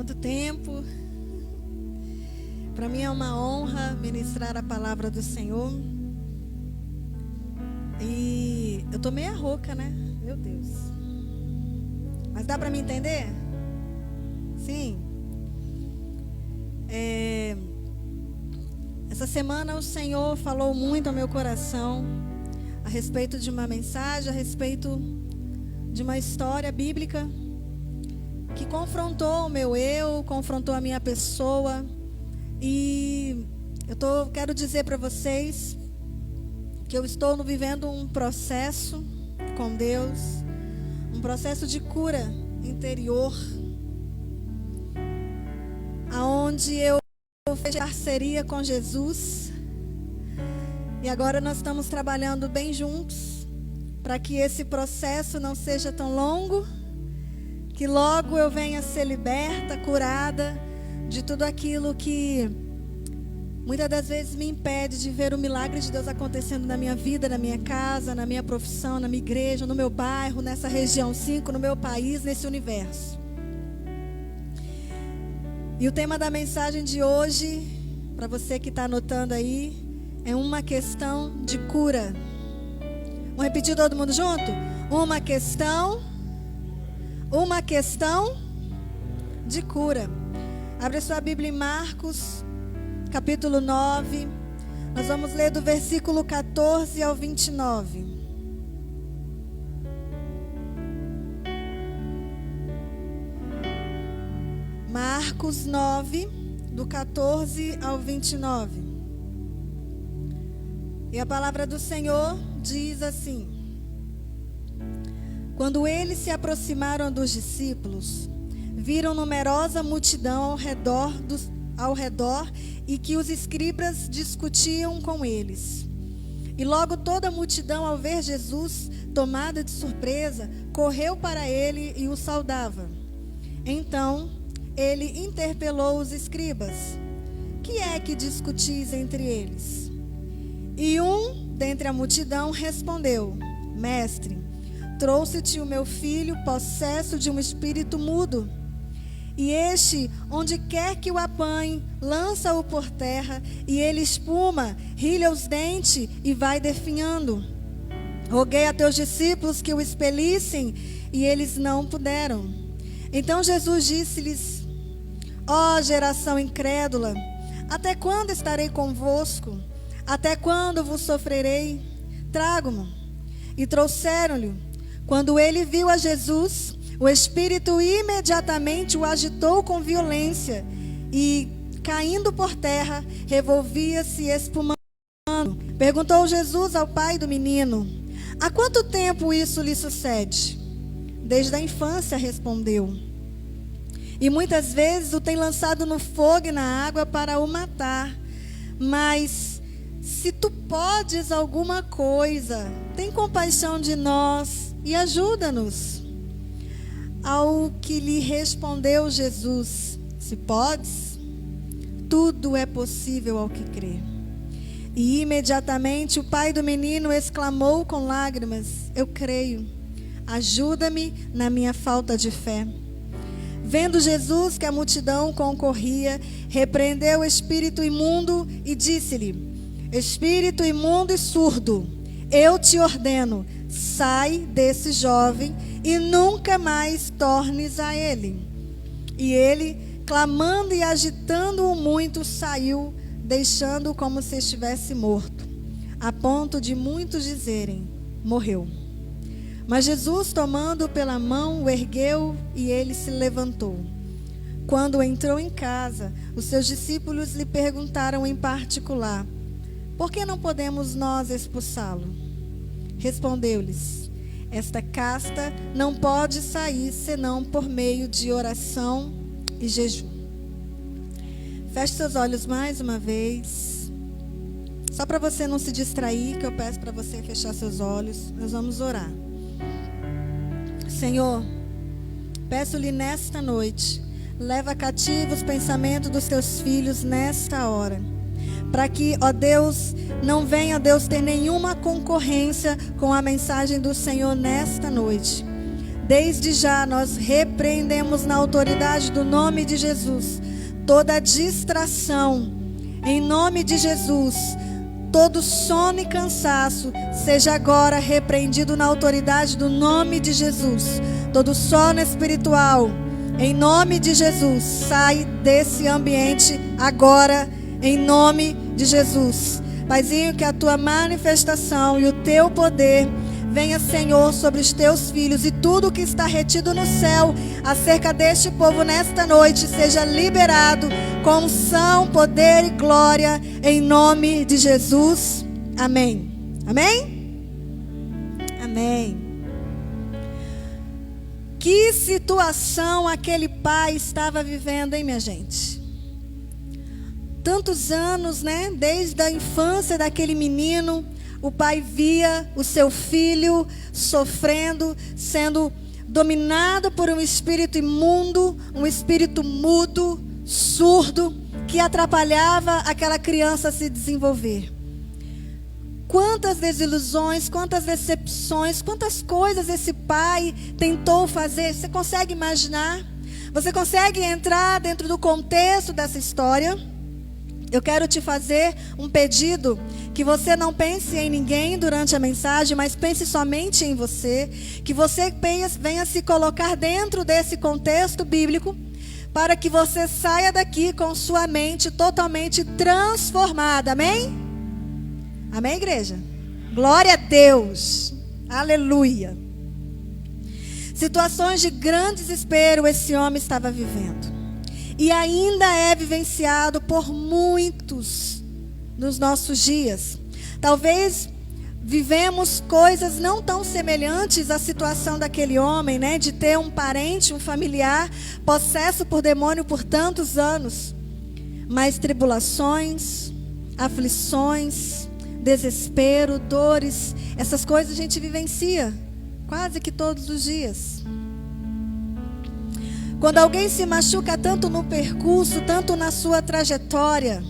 Quanto tempo! Para mim é uma honra ministrar a palavra do Senhor. E eu tô meio rouca, né? Meu Deus. Mas dá para me entender? Sim. Essa semana o Senhor falou muito ao meu coração a respeito de uma mensagem, a respeito de uma história bíblica que confrontou o meu eu, confrontou a minha pessoa. E quero dizer para vocês que eu estou vivendo um processo com Deus, um processo de cura interior, aonde eu fiz parceria com Jesus. E agora nós estamos trabalhando bem juntos para que esse processo não seja tão longo, que logo eu venha ser liberta, curada de tudo aquilo que muitas das vezes me impede de ver o milagre de Deus acontecendo na minha vida, na minha casa, na minha profissão, na minha igreja, no meu bairro, nessa região 5, no meu país, nesse universo. E o tema da mensagem de hoje, para você que está anotando aí, é uma questão de cura. Vamos repetir todo mundo junto? Uma questão de cura. Abre sua Bíblia em Marcos, capítulo 9. Nós vamos ler do versículo 14 ao 29. Marcos 9, do 14 ao 29. E a palavra do Senhor diz assim: Quando eles se aproximaram dos discípulos, viram numerosa multidão ao redor e que os escribas discutiam com eles. E logo toda a multidão, ao ver Jesus, tomada de surpresa, correu para ele e o saudava. Então ele interpelou os escribas: Que é que discutis entre eles? E um dentre a multidão respondeu: Mestre, trouxe-te o meu filho possesso de um espírito mudo. E este, onde quer que o apanhe, lança-o por terra, e ele espuma, rilha os dentes e vai definhando. Roguei a teus discípulos que o expelissem, e eles não puderam. Então Jesus disse-lhes: Ó geração incrédula, até quando estarei convosco? Até quando vos sofrerei? Trago-mo. E trouxeram-lhe. Quando ele viu a Jesus, o espírito imediatamente o agitou com violência e, caindo por terra, revolvia-se espumando. Perguntou Jesus ao pai do menino: Há quanto tempo isso lhe sucede? Desde a infância, respondeu. E muitas vezes o tem lançado no fogo e na água para o matar. Mas se tu podes alguma coisa, tem compaixão de nós e ajuda-nos. Ao que lhe respondeu Jesus: Se podes, tudo é possível ao que crê. E imediatamente o pai do menino exclamou com lágrimas: Eu creio, ajuda-me na minha falta de fé. Vendo Jesus que a multidão concorria, repreendeu o espírito imundo e disse-lhe: Espírito imundo e surdo, eu te ordeno, sai desse jovem e nunca mais tornes a ele. E ele, clamando e agitando-o muito, saiu, deixando-o como se estivesse morto, a ponto de muitos dizerem: morreu. Mas Jesus, tomando-o pela mão, o ergueu e ele se levantou. Quando entrou em casa, os seus discípulos lhe perguntaram em particular: Por que não podemos nós expulsá-lo? Respondeu-lhes: Esta casta não pode sair senão por meio de oração e jejum. Feche seus olhos mais uma vez. Só para você não se distrair, que eu peço para você fechar seus olhos. Nós vamos orar. Senhor, peço-lhe nesta noite, leva cativo os pensamentos dos teus filhos nesta hora. Para que, ó Deus, não venha, Deus, ter nenhuma concorrência com a mensagem do Senhor nesta noite. Desde já nós repreendemos na autoridade do nome de Jesus toda distração, em nome de Jesus. Todo sono e cansaço seja agora repreendido na autoridade do nome de Jesus. Todo sono espiritual, em nome de Jesus, sai desse ambiente agora, em nome de Jesus. Paizinho, que a tua manifestação e o teu poder venha, Senhor, sobre os teus filhos, e tudo que está retido no céu acerca deste povo nesta noite seja liberado com unção, poder e glória, em nome de Jesus. Amém. Amém? Amém. Que situação aquele pai estava vivendo, hein, minha gente? Tantos anos, né? Desde a infância daquele menino, o pai via o seu filho sofrendo, sendo dominado por um espírito imundo, um espírito mudo, surdo, que atrapalhava aquela criança a se desenvolver. Quantas desilusões, quantas decepções, quantas coisas esse pai tentou fazer. Você consegue imaginar? Você consegue entrar dentro do contexto dessa história? Eu quero te fazer um pedido, que você não pense em ninguém durante a mensagem, mas pense somente em você, que você venha se colocar dentro desse contexto bíblico, para que você saia daqui com sua mente totalmente transformada. Amém? Amém, igreja? Glória a Deus. Aleluia. Situações de grande desespero esse homem estava vivendo. E ainda é vivenciado por muitos nos nossos dias. Talvez vivemos coisas não tão semelhantes à situação daquele homem, né? De ter um parente, um familiar possesso por demônio por tantos anos. Mas tribulações, aflições, desespero, dores, essas coisas a gente vivencia quase que todos os dias. Quando alguém se machuca tanto no percurso, tanto na sua trajetória,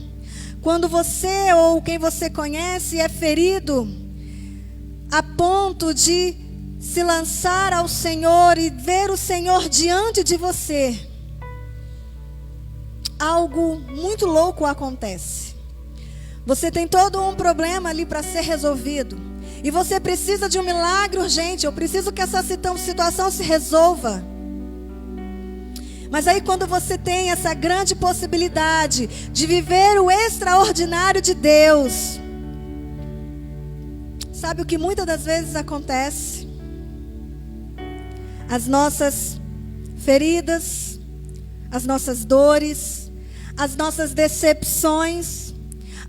quando você ou quem você conhece é ferido a ponto de se lançar ao Senhor e ver o Senhor diante de você, algo muito louco acontece. Você tem todo um problema ali para ser resolvido, e você precisa de um milagre urgente. Eu preciso que essa situação se resolva. Mas aí, quando você tem essa grande possibilidade de viver o extraordinário de Deus, sabe o que muitas das vezes acontece? As nossas feridas, as nossas dores, as nossas decepções,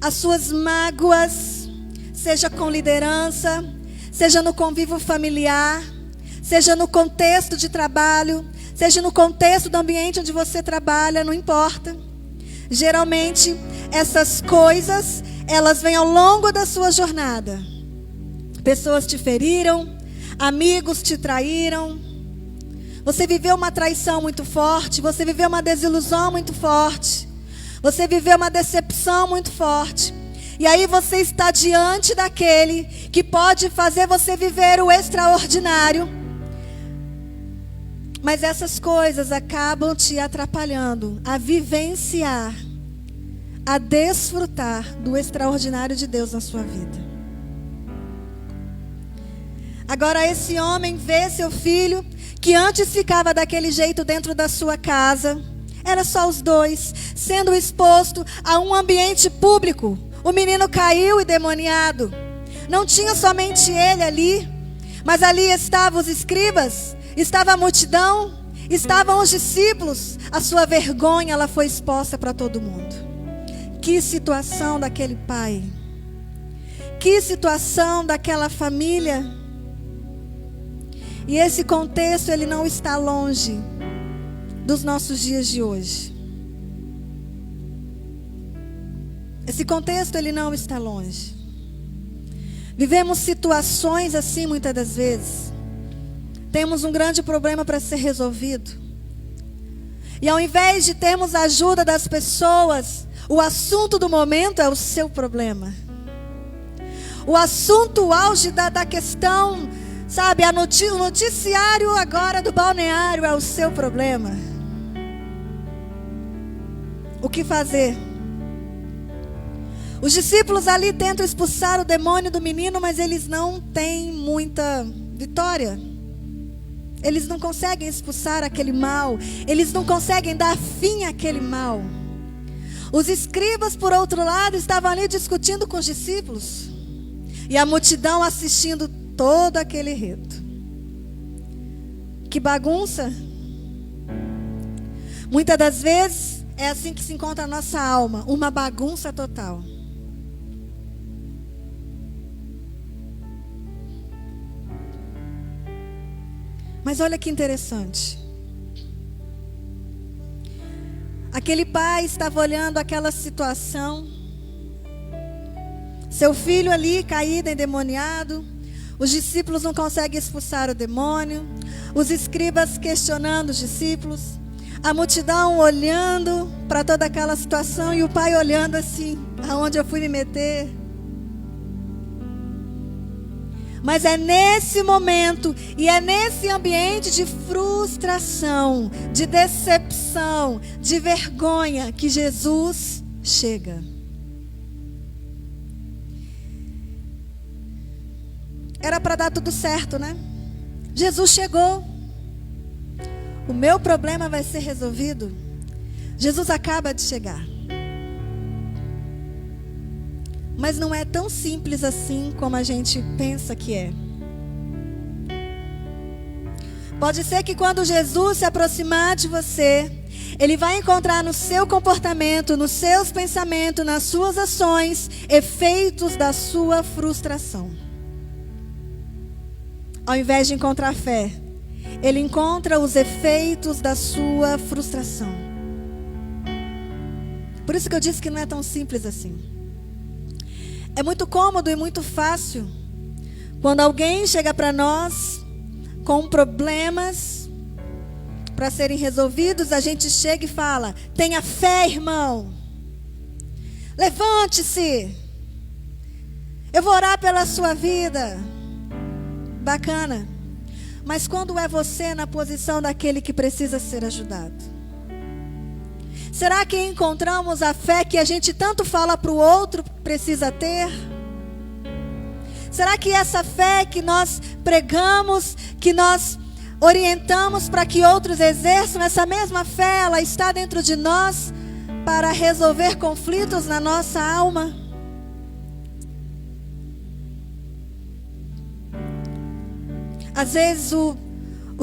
as suas mágoas, seja com liderança, seja no convívio familiar, seja no contexto de trabalho, seja no contexto do ambiente onde você trabalha, não importa. Geralmente, essas coisas, elas vêm ao longo da sua jornada. Pessoas te feriram, amigos te traíram, você viveu uma traição muito forte, você viveu uma desilusão muito forte, você viveu uma decepção muito forte. E aí você está diante daquele que pode fazer você viver o extraordinário. Mas essas coisas acabam te atrapalhando a vivenciar, a desfrutar do extraordinário de Deus na sua vida. Agora esse homem vê seu filho, que antes ficava daquele jeito dentro da sua casa, era só os dois, sendo exposto a um ambiente público. O menino caiu endemoniado. Não tinha somente ele ali, mas ali estavam os escribas, estava a multidão, estavam os discípulos. A sua vergonha, ela foi exposta para todo mundo. Que situação daquele pai. Que situação daquela família. E esse contexto, ele não está longe dos nossos dias de hoje. Esse contexto, ele não está longe. Vivemos situações assim muitas das vezes. Temos um grande problema para ser resolvido. E ao invés de termos a ajuda das pessoas, o assunto do momento é o seu problema. O assunto, o auge da questão Sabe, o noticiário agora do balneário é o seu problema. O que fazer? Os discípulos ali tentam expulsar o demônio do menino, mas eles não têm muita vitória. Eles não conseguem expulsar aquele mal. Eles não conseguem dar fim àquele mal. Os escribas, por outro lado, estavam ali discutindo com os discípulos. E a multidão assistindo todo aquele rito. Que bagunça. Muitas das vezes é assim que se encontra a nossa alma. Uma bagunça total. Mas olha que interessante. Aquele pai estava olhando aquela situação. Seu filho ali caído, endemoniado. Os discípulos não conseguem expulsar o demônio. Os escribas questionando os discípulos. A multidão olhando para toda aquela situação. E o pai olhando assim, aonde eu fui me meter. Mas é nesse momento e é nesse ambiente de frustração, de decepção, de vergonha que Jesus chega. Era para dar tudo certo, né? Jesus chegou. O meu problema vai ser resolvido. Jesus acaba de chegar. Mas não é tão simples assim como a gente pensa que é. Pode ser que quando Jesus se aproximar de você, Ele vai encontrar no seu comportamento, nos seus pensamentos, nas suas ações, efeitos da sua frustração. Ao invés de encontrar fé, Ele encontra os efeitos da sua frustração. Por isso que eu disse que não é tão simples assim. É muito cômodo e muito fácil quando alguém chega para nós com problemas para serem resolvidos, a gente chega e fala: tenha fé, irmão. Levante-se. Eu vou orar pela sua vida. Bacana. Mas quando é você na posição daquele que precisa ser ajudado? Será que encontramos a fé que a gente tanto fala para o outro precisa ter? Será que essa fé que nós pregamos, que nós orientamos para que outros exerçam, essa mesma fé, ela está dentro de nós para resolver conflitos na nossa alma? Às vezes o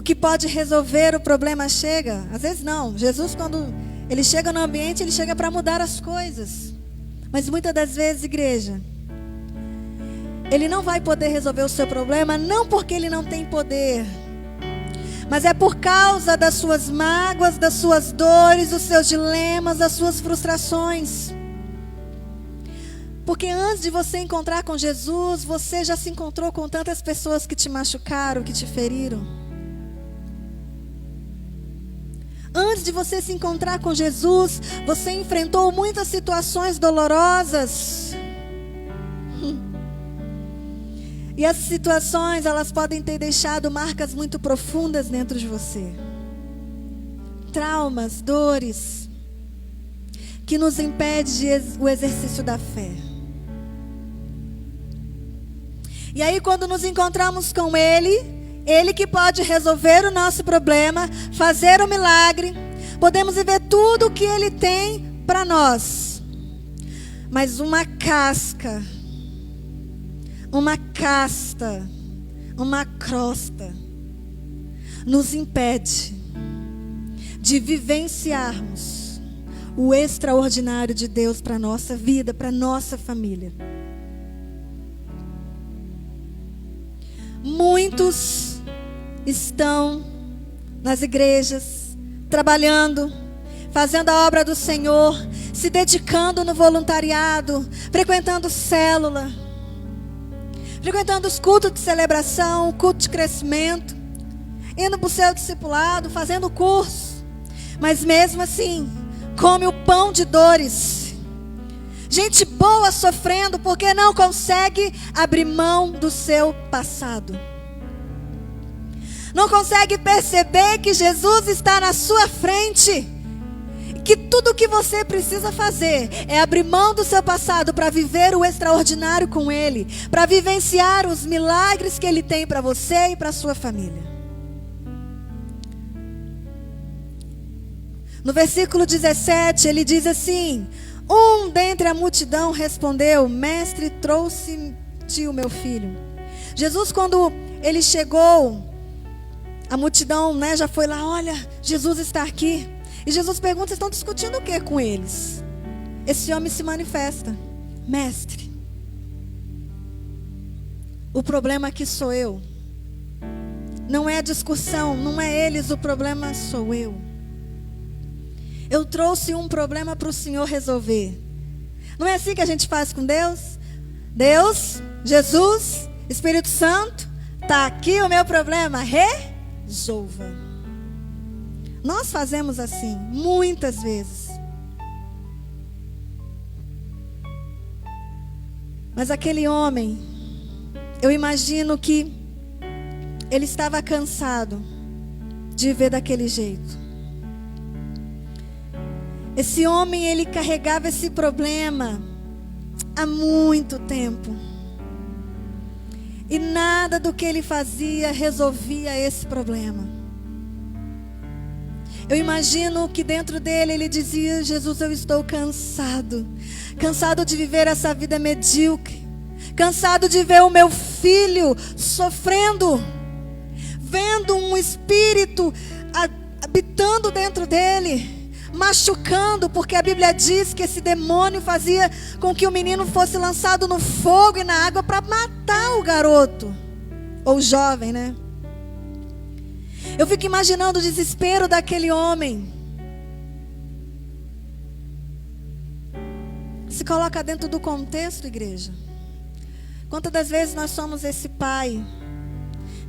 que pode resolver o problema chega, às vezes não. Jesus, quando Ele chega no ambiente, Ele chega para mudar as coisas. Mas muitas das vezes, igreja, Ele não vai poder resolver o seu problema, não porque Ele não tem poder, mas é por causa das suas mágoas, das suas dores, dos seus dilemas, das suas frustrações. Porque antes de você encontrar com Jesus, você já se encontrou com tantas pessoas que te machucaram, que te feriram. Antes de você se encontrar com Jesus, você enfrentou muitas situações dolorosas. E essas situações, elas podem ter deixado marcas muito profundas dentro de você. Traumas, dores, que nos impedem o exercício da fé. E aí, quando nos encontramos com Ele que pode resolver o nosso problema, fazer o milagre, podemos viver tudo o que Ele tem para nós. Mas uma casca, uma casta, uma crosta nos impede de vivenciarmos o extraordinário de Deus para a nossa vida, para a nossa família. Muitos estão nas igrejas, trabalhando, fazendo a obra do Senhor, se dedicando no voluntariado, frequentando célula, frequentando os cultos de celebração, culto de crescimento, indo para o seu discipulado, fazendo curso, mas mesmo assim, come o pão de dores. Gente boa sofrendo porque não consegue abrir mão do seu passado. Não consegue perceber que Jesus está na sua frente. Que tudo o que você precisa fazer é abrir mão do seu passado para viver o extraordinário com Ele, para vivenciar os milagres que Ele tem para você e para a sua família. No versículo 17, ele diz assim: um dentre a multidão respondeu: mestre, trouxe-te o meu filho. Jesus, quando ele chegou, a multidão, já foi lá: olha, Jesus está aqui. E Jesus pergunta: vocês estão discutindo o que com eles? Esse homem se manifesta: mestre, o problema aqui sou eu. Não é a discussão, não é eles, o problema sou eu. Eu trouxe um problema para o Senhor resolver. Não é assim que a gente faz com Deus? Deus, Jesus, Espírito Santo, está aqui o meu problema, resolva. Nós fazemos assim, muitas vezes. Mas aquele homem, eu imagino que ele estava cansado de ver daquele jeito. Esse homem, ele carregava esse problema há muito tempo. E nada do que ele fazia resolvia esse problema. Eu imagino que dentro dele ele dizia: Jesus, eu estou cansado. Cansado de viver essa vida medíocre. Cansado de ver o meu filho sofrendo. Vendo um espírito habitando dentro dele. Machucando, porque a Bíblia diz que esse demônio fazia com que o menino fosse lançado no fogo e na água para matar o garoto. Ou jovem, né? Eu fico imaginando o desespero daquele homem. Se coloca dentro do contexto, igreja. Quantas das vezes nós somos esse pai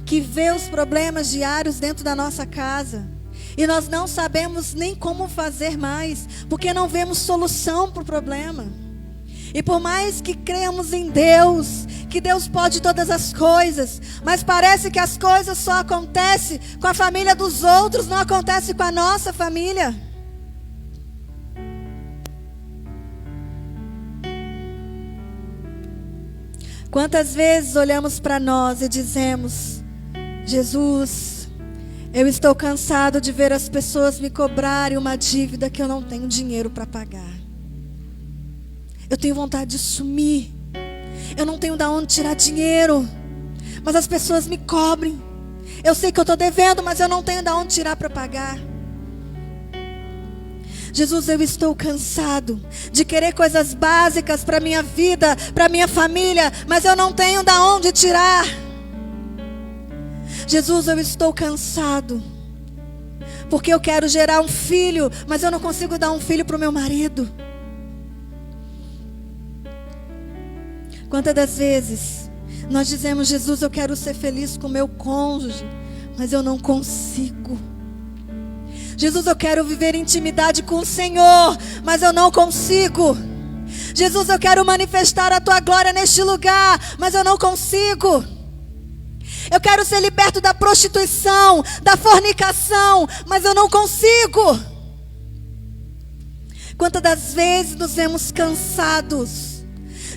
que vê os problemas diários dentro da nossa casa e nós não sabemos nem como fazer mais, porque não vemos solução para o problema. E por mais que creamos em Deus, que Deus pode todas as coisas, mas parece que as coisas só acontecem com a família dos outros, não acontece com a nossa família. Quantas vezes olhamos para nós e dizemos: Jesus, eu estou cansado de ver as pessoas me cobrarem uma dívida que eu não tenho dinheiro para pagar. Eu tenho vontade de sumir. Eu não tenho de onde tirar dinheiro. Mas as pessoas me cobrem. Eu sei que eu estou devendo, mas eu não tenho de onde tirar para pagar. Jesus, eu estou cansado de querer coisas básicas para minha vida, para minha família, mas eu não tenho de onde tirar. Jesus, eu estou cansado, porque eu quero gerar um filho, mas eu não consigo dar um filho para o meu marido. Quantas das vezes nós dizemos: Jesus, eu quero ser feliz com o meu cônjuge, mas eu não consigo. Jesus, eu quero viver intimidade com o Senhor, mas eu não consigo. Jesus, eu quero manifestar a Tua glória neste lugar, mas eu não consigo. Eu quero ser liberto da prostituição, da fornicação, mas eu não consigo. Quantas das vezes nos vemos cansados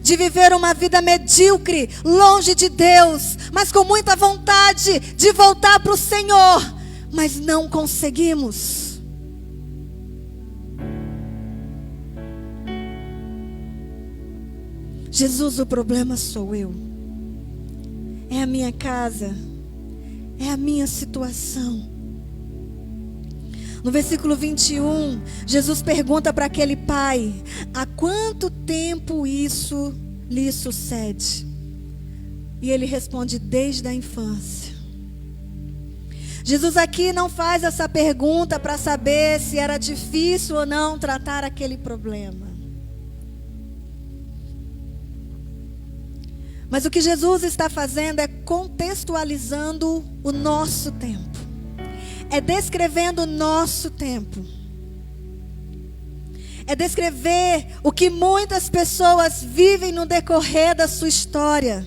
de viver uma vida medíocre, longe de Deus, mas com muita vontade de voltar para o Senhor, mas não conseguimos. Jesus, o problema sou eu. É a minha casa, é a minha situação. No versículo 21, Jesus pergunta para aquele pai: há quanto tempo isso lhe sucede? E ele responde: desde a infância. Jesus aqui não faz essa pergunta para saber se era difícil ou não tratar aquele problema. Mas o que Jesus está fazendo é contextualizando o nosso tempo. É descrevendo o nosso tempo. É descrever o que muitas pessoas vivem no decorrer da sua história.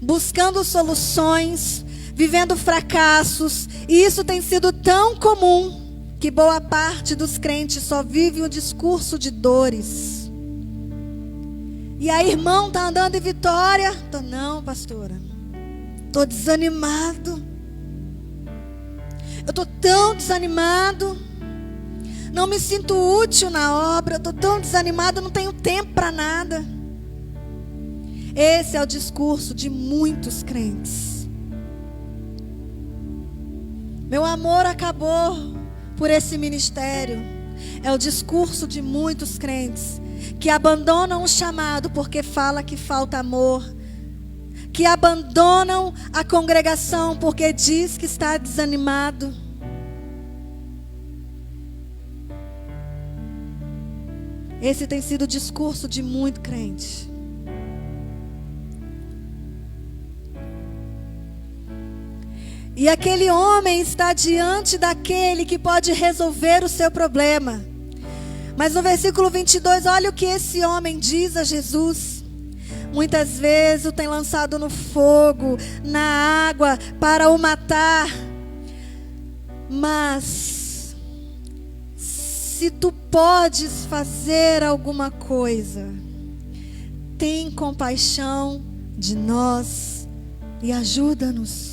Buscando soluções, vivendo fracassos, e isso tem sido tão comum que boa parte dos crentes só vive um discurso de dores. E aí, irmão, tá andando em vitória? Não, pastora. Tô desanimado. Eu tô tão desanimado. Não me sinto útil na obra. Eu tô tão desanimado, não tenho tempo para nada. Esse é o discurso de muitos crentes. Meu amor acabou por esse ministério. É o discurso de muitos crentes que abandonam o chamado porque fala que falta amor, que abandonam a congregação porque diz que está desanimado. Esse tem sido o discurso de muito crente. E aquele homem está diante daquele que pode resolver o seu problema. Mas no versículo 22, olha o que esse homem diz a Jesus. Muitas vezes o tem lançado no fogo, na água, para o matar. Mas, se tu podes fazer alguma coisa, tem compaixão de nós e ajuda-nos.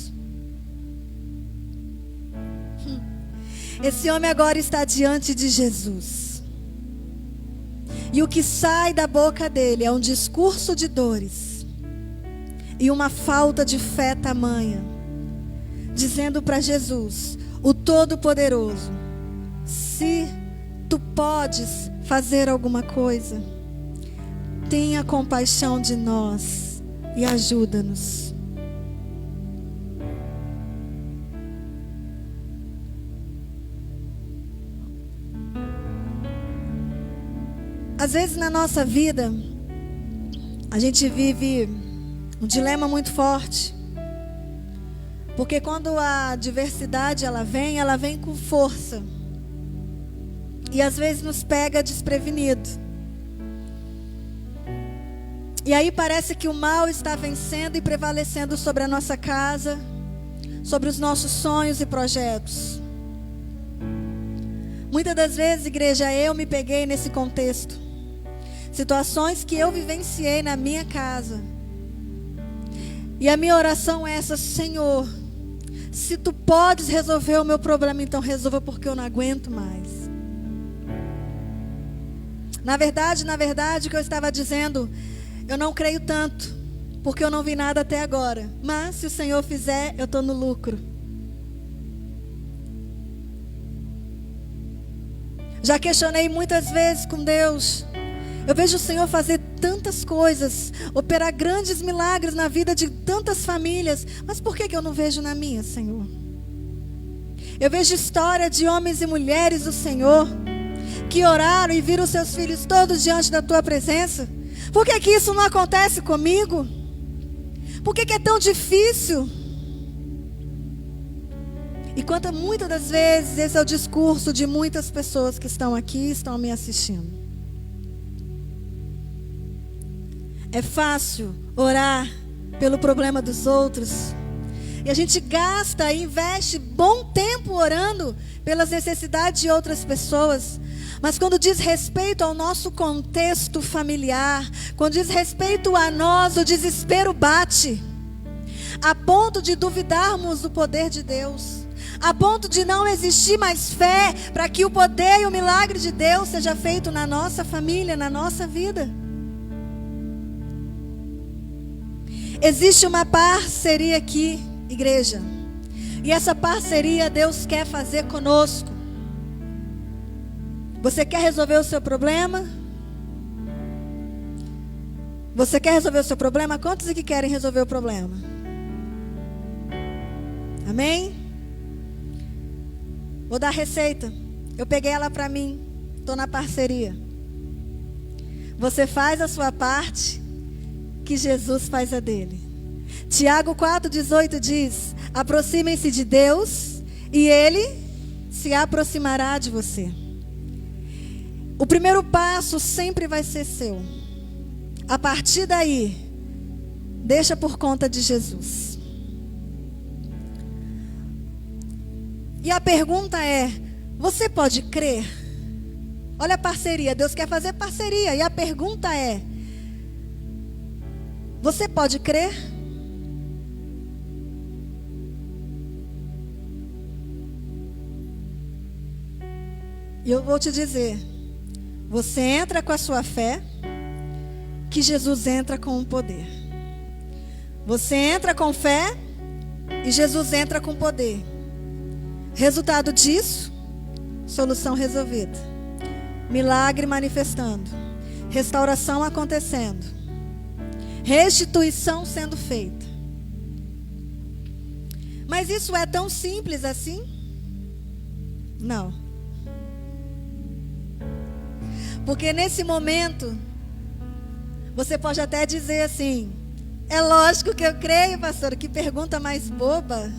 Esse homem agora está diante de Jesus. E o que sai da boca dele é um discurso de dores e uma falta de fé tamanha, dizendo para Jesus, o Todo-Poderoso, se tu podes fazer alguma coisa, tenha compaixão de nós e ajuda-nos. Às vezes na nossa vida, a gente vive um dilema muito forte. Porque quando a adversidade ela vem com força. E às vezes nos pega desprevenido. E aí parece que o mal está vencendo e prevalecendo sobre a nossa casa, sobre os nossos sonhos e projetos. Muitas das vezes, igreja, eu me peguei nesse contexto. Situações que eu vivenciei na minha casa. E a minha oração é essa: Senhor, se tu podes resolver o meu problema, então resolva, porque eu não aguento mais. Na verdade, o que eu estava dizendo, eu não creio tanto, porque eu não vi nada até agora. Mas se o Senhor fizer, eu estou no lucro. Já questionei muitas vezes com Deus. Eu vejo o Senhor fazer tantas coisas, operar grandes milagres na vida de tantas famílias, mas por que eu não vejo na minha, Senhor? Eu vejo história de homens e mulheres do Senhor que oraram e viram seus filhos todos diante da tua presença. Por que isso não acontece comigo? Por que é tão difícil? E muitas das vezes esse é o discurso de muitas pessoas que estão aqui e estão me assistindo. É fácil orar pelo problema dos outros. E a gente gasta e investe bom tempo orando pelas necessidades de outras pessoas. Mas quando diz respeito ao nosso contexto familiar, quando diz respeito a nós, o desespero bate. A ponto de duvidarmos do poder de Deus. A ponto de não existir mais fé para que o poder e o milagre de Deus seja feito na nossa família, na nossa vida. Existe uma parceria aqui, igreja. E essa parceria Deus quer fazer conosco. Você quer resolver o seu problema? Você quer resolver o seu problema? Quantos aqui querem resolver o problema? Amém? Vou dar a receita. Eu peguei ela para mim. Estou na parceria. Você faz a sua parte, que Jesus faz a dele. Tiago 4,18 diz: aproximem-se de Deus e Ele se aproximará de você. O primeiro passo sempre vai ser seu. A partir daí, deixa por conta de Jesus. E a pergunta é: você pode crer? Olha a parceria, Deus quer fazer parceria. E a pergunta é: você pode crer? E eu vou te dizer, você entra com a sua fé, que Jesus entra com o poder. Você entra com fé e Jesus entra com poder. Resultado disso, solução resolvida. Milagre manifestando. Restauração acontecendo. Restituição sendo feita. Mas isso é tão simples assim? Não. Porque nesse momento, você pode até dizer assim: é lógico que eu creio, pastor, que pergunta mais boba.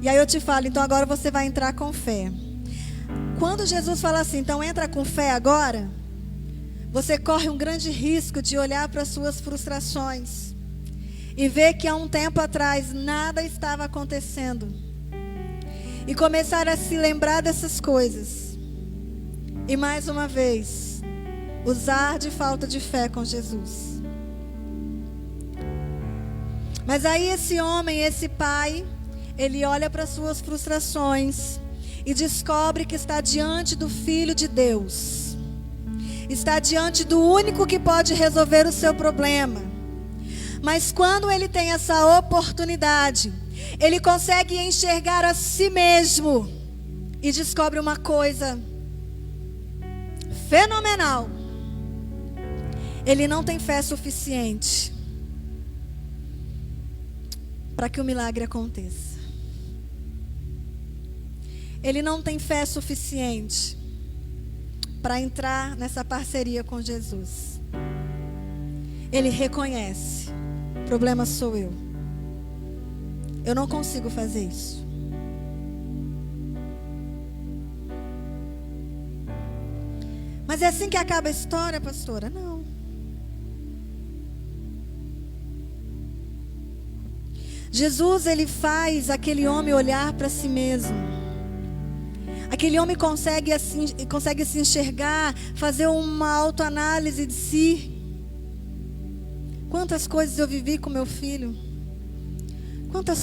E aí eu te falo, então agora você vai entrar com fé. Quando Jesus fala assim, então entra com fé agora, você corre um grande risco de olhar para as suas frustrações e ver que há um tempo atrás nada estava acontecendo. E começar a se lembrar dessas coisas. E mais uma vez, usar de falta de fé com Jesus. Mas aí esse homem, esse pai, ele olha para suas frustrações e descobre que está diante do Filho de Deus. Está diante do único que pode resolver o seu problema. Mas quando ele tem essa oportunidade, ele consegue enxergar a si mesmo e descobre uma coisa fenomenal. Ele não tem fé suficiente para que o milagre aconteça. Ele não tem fé suficiente para entrar nessa parceria com Jesus. Ele reconhece: o problema sou eu. Eu não consigo fazer isso. Mas é assim que acaba a história, pastora? Não. Jesus, ele faz aquele homem olhar para si mesmo. Aquele homem consegue se enxergar, fazer uma autoanálise de si. Quantas coisas eu vivi com meu filho. Quantos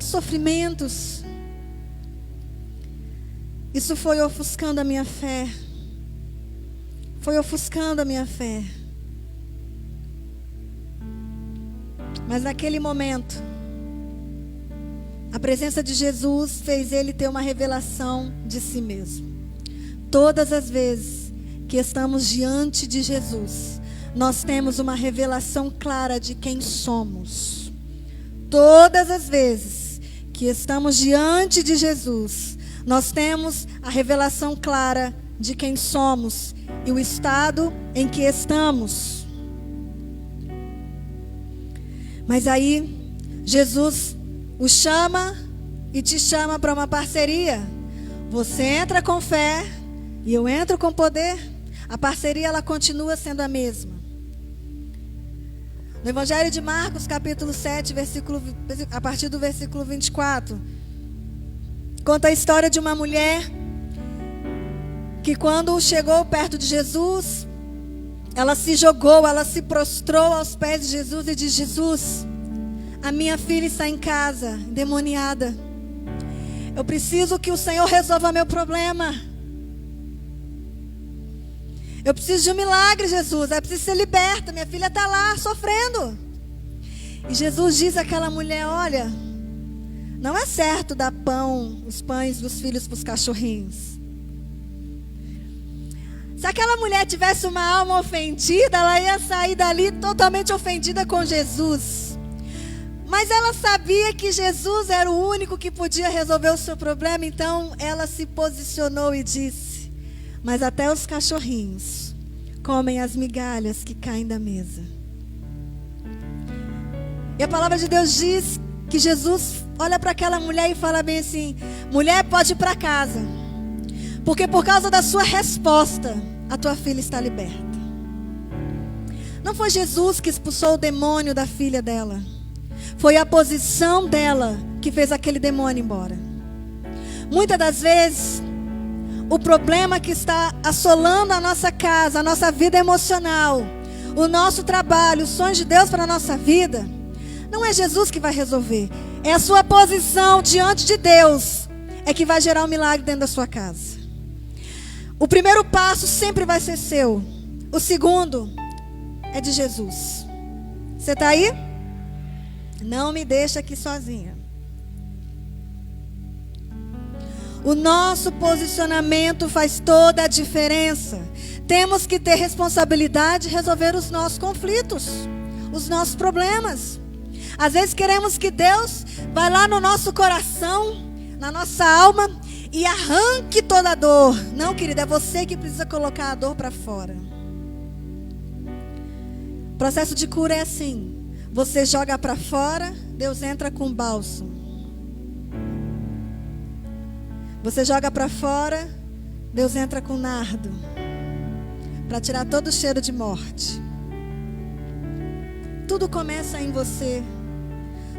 sofrimentos. Isso foi ofuscando a minha fé. Foi ofuscando a minha fé. Mas naquele momento, a presença de Jesus fez ele ter uma revelação de si mesmo. Todas as vezes que estamos diante de Jesus, nós temos uma revelação clara de quem somos. Todas as vezes que estamos diante de Jesus, nós temos a revelação clara de quem somos e o estado em que estamos. Mas aí, Jesus o chama e te chama para uma parceria. Você entra com fé e eu entro com poder. A parceria, ela continua sendo a mesma. No Evangelho de Marcos, capítulo 7, a partir do versículo 24, conta a história de uma mulher que quando chegou perto de Jesus, ela se jogou, ela se prostrou aos pés de Jesus e disse: Jesus, a minha filha está em casa, endemoniada. Eu preciso que o Senhor resolva meu problema. Eu preciso de um milagre, Jesus. Eu preciso ser liberta. Minha filha está lá sofrendo. E Jesus diz àquela mulher: olha, não é certo dar os pães dos filhos para os cachorrinhos. Se aquela mulher tivesse uma alma ofendida, ela ia sair dali totalmente ofendida com Jesus. Mas ela sabia que Jesus era o único que podia resolver o seu problema, então ela se posicionou e disse: mas até os cachorrinhos comem as migalhas que caem da mesa. E a palavra de Deus diz que Jesus olha para aquela mulher e fala bem assim: mulher, pode ir para casa, porque por causa da sua resposta, a tua filha está liberta. Não foi Jesus que expulsou o demônio da filha dela. Foi a posição dela que fez aquele demônio embora. Muitas das vezes, o problema que está assolando a nossa casa, a nossa vida emocional, o nosso trabalho, os sonhos de Deus para a nossa vida, não é Jesus que vai resolver. É a sua posição diante de Deus é que vai gerar um milagre dentro da sua casa. O primeiro passo sempre vai ser seu. O segundo é de Jesus. Você está aí? Não me deixa aqui sozinha. O nosso posicionamento faz toda a diferença. Temos que ter responsabilidade de resolver os nossos conflitos, os nossos problemas. Às vezes queremos que Deus vá lá no nosso coração, na nossa alma, e arranque toda a dor. Não, querida, é você que precisa colocar a dor para fora. O processo de cura é assim. Você joga para fora, Deus entra com bálsamo. Você joga para fora, Deus entra com nardo, para tirar todo o cheiro de morte. Tudo começa em você.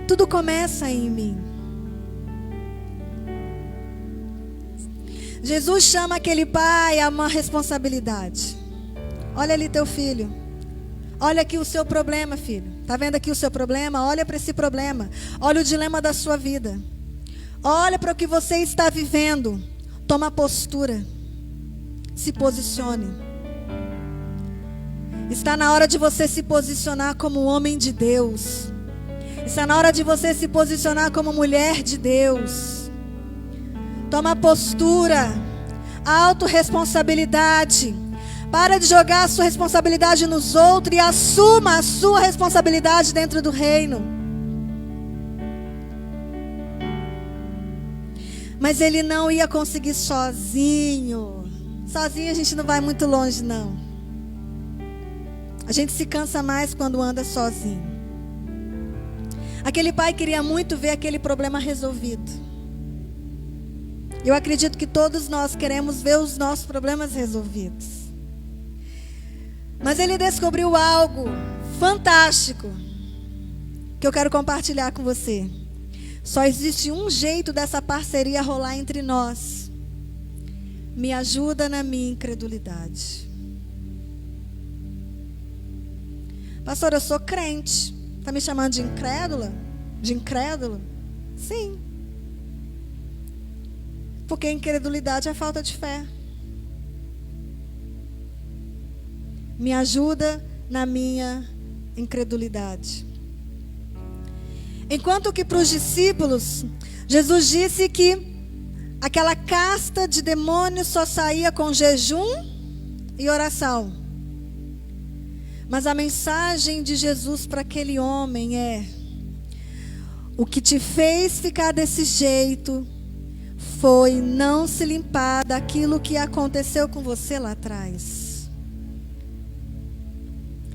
Tudo começa em mim. Jesus chama aquele pai a uma responsabilidade. Olha ali teu filho. Olha aqui o seu problema, filho. Está vendo aqui o seu problema? Olha para esse problema. Olha o dilema da sua vida. Olha para o que você está vivendo. Toma postura. Se posicione. Está na hora de você se posicionar como homem de Deus. Está na hora de você se posicionar como mulher de Deus. Toma postura. Autorresponsabilidade. Para de jogar a sua responsabilidade nos outros e assuma a sua responsabilidade dentro do reino. Mas ele não ia conseguir sozinho. Sozinho a gente não vai muito longe, não. A gente se cansa mais quando anda sozinho. Aquele pai queria muito ver aquele problema resolvido. Eu acredito que todos nós queremos ver os nossos problemas resolvidos. Mas ele descobriu algo fantástico que eu quero compartilhar com você. Só existe um jeito dessa parceria rolar entre nós. Me ajuda na minha incredulidade. Pastor, eu sou crente. Está me chamando de incrédula? De incrédulo? Sim. Porque incredulidade é falta de fé. Me ajuda na minha incredulidade. Enquanto que para os discípulos, Jesus disse que aquela casta de demônios só saía com jejum e oração. Mas a mensagem de Jesus para aquele homem é: o que te fez ficar desse jeito foi não se limpar daquilo que aconteceu com você lá atrás.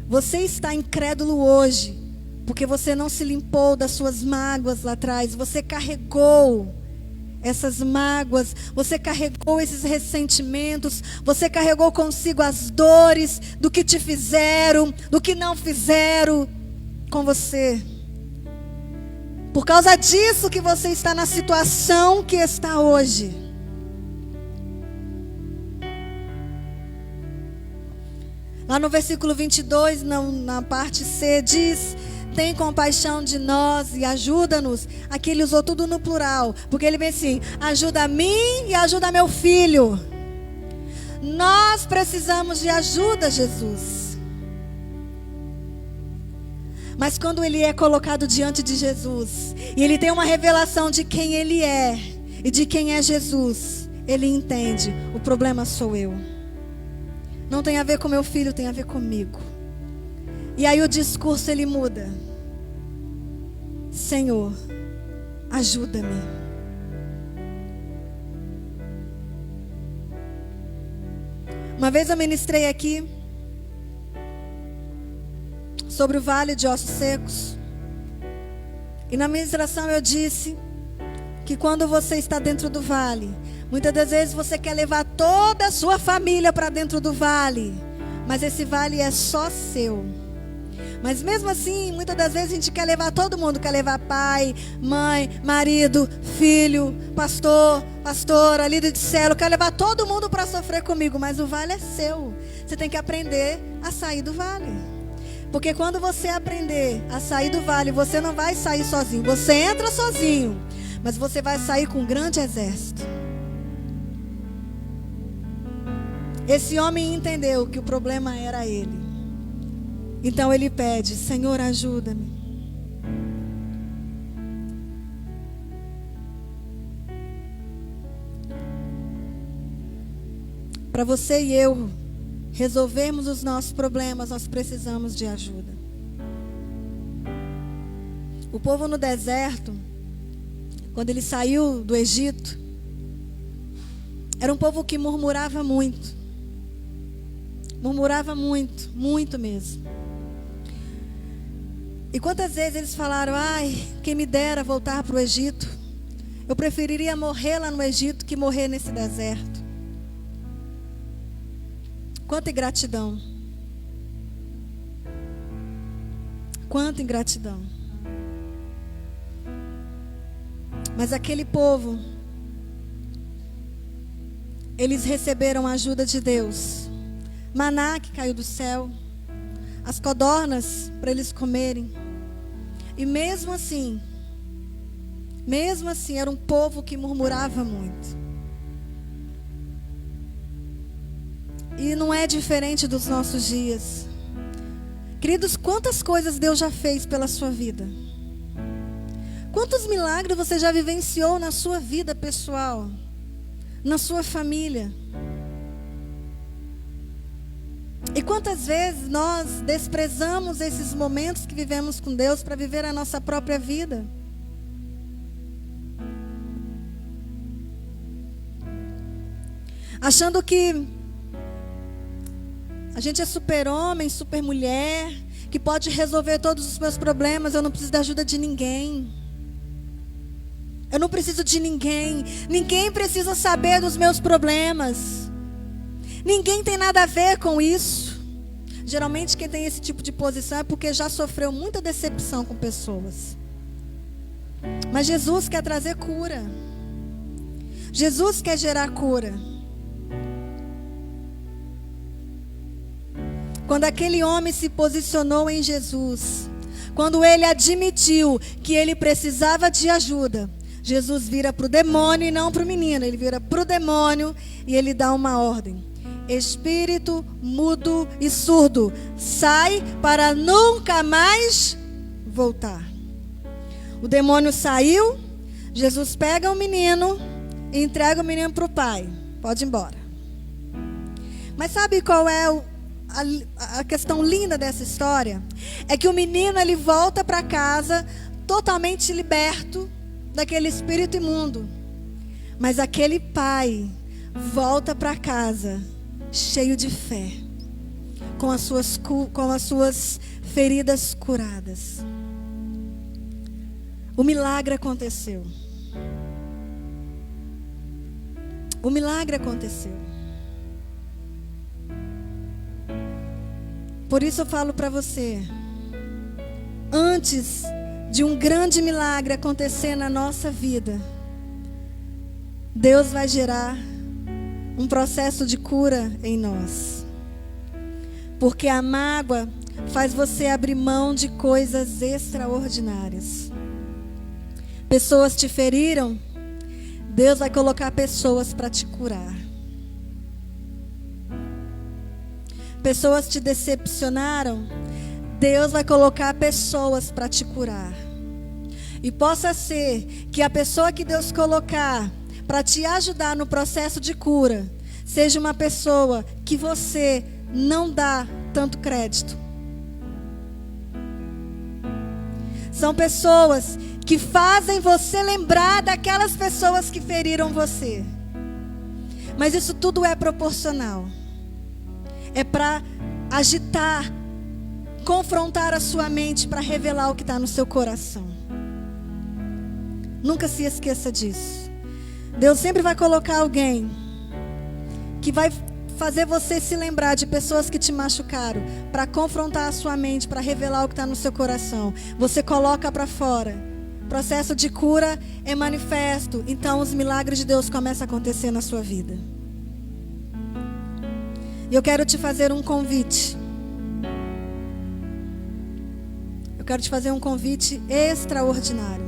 Você está incrédulo hoje porque você não se limpou das suas mágoas lá atrás. Você carregou essas mágoas, você carregou esses ressentimentos, você carregou consigo as dores do que te fizeram, do que não fizeram com você. Por causa disso que você está na situação que está hoje. Lá no versículo 22, na parte C, diz: tem compaixão de nós e ajuda-nos. Aqui ele usou tudo no plural, porque ele vem assim: ajuda a mim e ajuda meu filho. Nós precisamos de ajuda, Jesus. Mas quando ele é colocado diante de Jesus, e ele tem uma revelação de quem ele é e de quem é Jesus, ele entende: o problema sou eu. Não tem a ver com meu filho, tem a ver comigo. E aí o discurso ele muda: Senhor, ajuda-me. Uma vez eu ministrei aqui sobre o vale de ossos secos. E na ministração eu disse que quando você está dentro do vale, muitas das vezes você quer levar toda a sua família para dentro do vale, mas esse vale é só seu. Mas mesmo assim, muitas das vezes a gente quer levar todo mundo, quer levar pai, mãe, marido, filho, pastor, pastora, líder de célula, quer levar todo mundo para sofrer comigo, mas o vale é seu. Você tem que aprender a sair do vale. Porque quando você aprender a sair do vale, você não vai sair sozinho. Você entra sozinho, mas você vai sair com um grande exército. Esse homem entendeu que o problema era ele. Então ele pede: Senhor, ajuda-me. Para você e eu resolvermos os nossos problemas, nós precisamos de ajuda. O povo no deserto, quando ele saiu do Egito, era um povo que murmurava muito. Murmurava muito, muito mesmo. E quantas vezes eles falaram: ai, quem me dera voltar para o Egito. Eu preferiria morrer lá no Egito que morrer nesse deserto. Quanta ingratidão. Quanta ingratidão. Mas aquele povo, eles receberam a ajuda de Deus. Maná que caiu do céu, as codornas para eles comerem. E mesmo assim, era um povo que murmurava muito. E não é diferente dos nossos dias. Queridos, quantas coisas Deus já fez pela sua vida? Quantos milagres você já vivenciou na sua vida pessoal? Na sua família? E quantas vezes nós desprezamos esses momentos que vivemos com Deus para viver a nossa própria vida? Achando que a gente é super-homem, super-mulher, que pode resolver todos os meus problemas, eu não preciso da ajuda de ninguém. Eu não preciso de ninguém. Ninguém precisa saber dos meus problemas. Ninguém tem nada a ver com isso. Geralmente quem tem esse tipo de posição é porque já sofreu muita decepção com pessoas. Mas Jesus quer trazer cura. Jesus quer gerar cura. Quando aquele homem se posicionou em Jesus, quando ele admitiu que ele precisava de ajuda, Jesus vira para o demônio e não para o menino. Ele vira para o demônio e ele dá uma ordem: espírito mudo e surdo, sai para nunca mais voltar. O demônio saiu. Jesus pega o menino e entrega o menino para o pai. Pode ir embora. Mas sabe qual é a questão linda dessa história? É que o menino, ele volta para casa totalmente liberto daquele espírito imundo. Mas aquele pai volta para casa cheio de fé, com as suas feridas curadas. O milagre aconteceu. O milagre aconteceu. Por isso eu falo para você, antes de um grande milagre acontecer na nossa vida, Deus vai gerar um processo de cura em nós. Porque a mágoa faz você abrir mão de coisas extraordinárias. Pessoas te feriram, Deus vai colocar pessoas para te curar. Pessoas te decepcionaram, Deus vai colocar pessoas para te curar. E possa ser que a pessoa que Deus colocar para te ajudar no processo de cura seja uma pessoa que você não dá tanto crédito. São pessoas que fazem você lembrar daquelas pessoas que feriram você. Mas isso tudo é proporcional. É para agitar, confrontar a sua mente, para revelar o que está no seu coração. Nunca se esqueça disso. Deus sempre vai colocar alguém que vai fazer você se lembrar de pessoas que te machucaram, para confrontar a sua mente, para revelar o que está no seu coração. Você coloca para fora. O processo de cura é manifesto. Então os milagres de Deus começam a acontecer na sua vida. E eu quero te fazer um convite. Eu quero te fazer um convite extraordinário.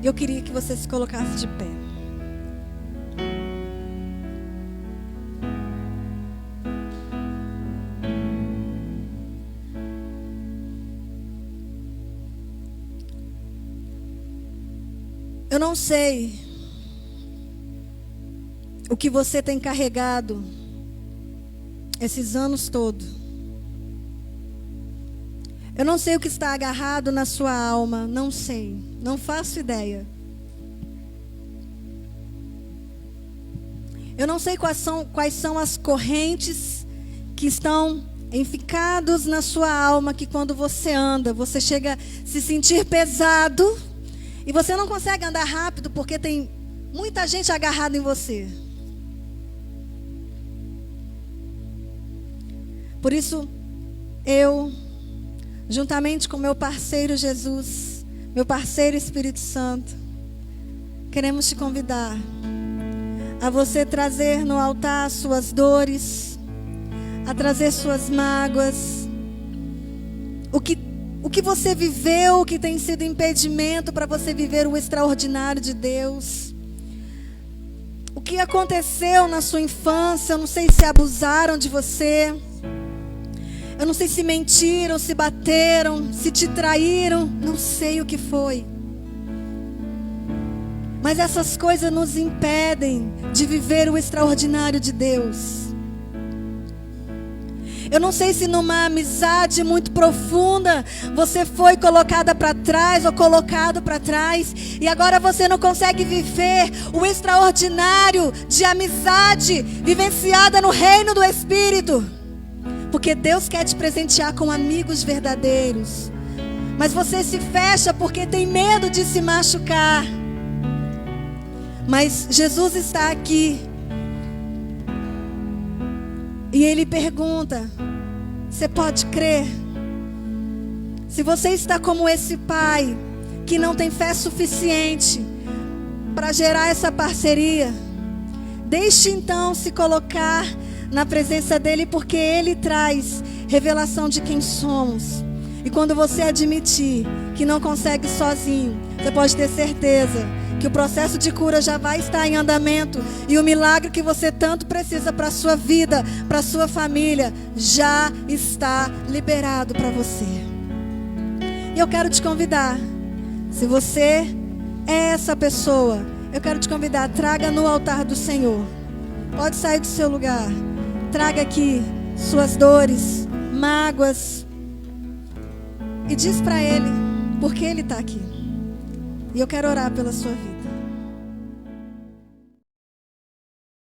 Eu queria que você se colocasse de pé. Eu não sei o que você tem carregado esses anos todos. Eu não sei o que está agarrado na sua alma, não sei, não faço ideia. Eu não sei quais são as correntes que estão enficadas na sua alma, que quando você anda, você chega a se sentir pesado e você não consegue andar rápido porque tem muita gente agarrada em você. Por isso, eu, juntamente com meu parceiro Jesus, meu parceiro Espírito Santo, queremos te convidar a você trazer no altar suas dores, a trazer suas mágoas, o que você viveu, que tem sido impedimento para você viver o extraordinário de Deus. O que aconteceu na sua infância, eu não sei se abusaram de você. Eu não sei se mentiram, se bateram, se te traíram, não sei o que foi. Mas essas coisas nos impedem de viver o extraordinário de Deus. Eu não sei se numa amizade muito profunda você foi colocada para trás ou colocado para trás e agora você não consegue viver o extraordinário de amizade vivenciada no reino do Espírito. Porque Deus quer te presentear com amigos verdadeiros. Mas você se fecha porque tem medo de se machucar. Mas Jesus está aqui. E Ele pergunta: você pode crer? Se você está como esse pai, que não tem fé suficiente para gerar essa parceria, deixe então se colocar na presença dEle, porque Ele traz revelação de quem somos. E quando você admitir que não consegue sozinho, você pode ter certeza que o processo de cura já vai estar em andamento. E o milagre que você tanto precisa para a sua vida, para a sua família, já está liberado para você. E eu quero te convidar, se você é essa pessoa, eu quero te convidar, traga no altar do Senhor. Pode sair do seu lugar. Traga aqui suas dores, mágoas. E diz para Ele, porque Ele está aqui. E eu quero orar pela sua vida.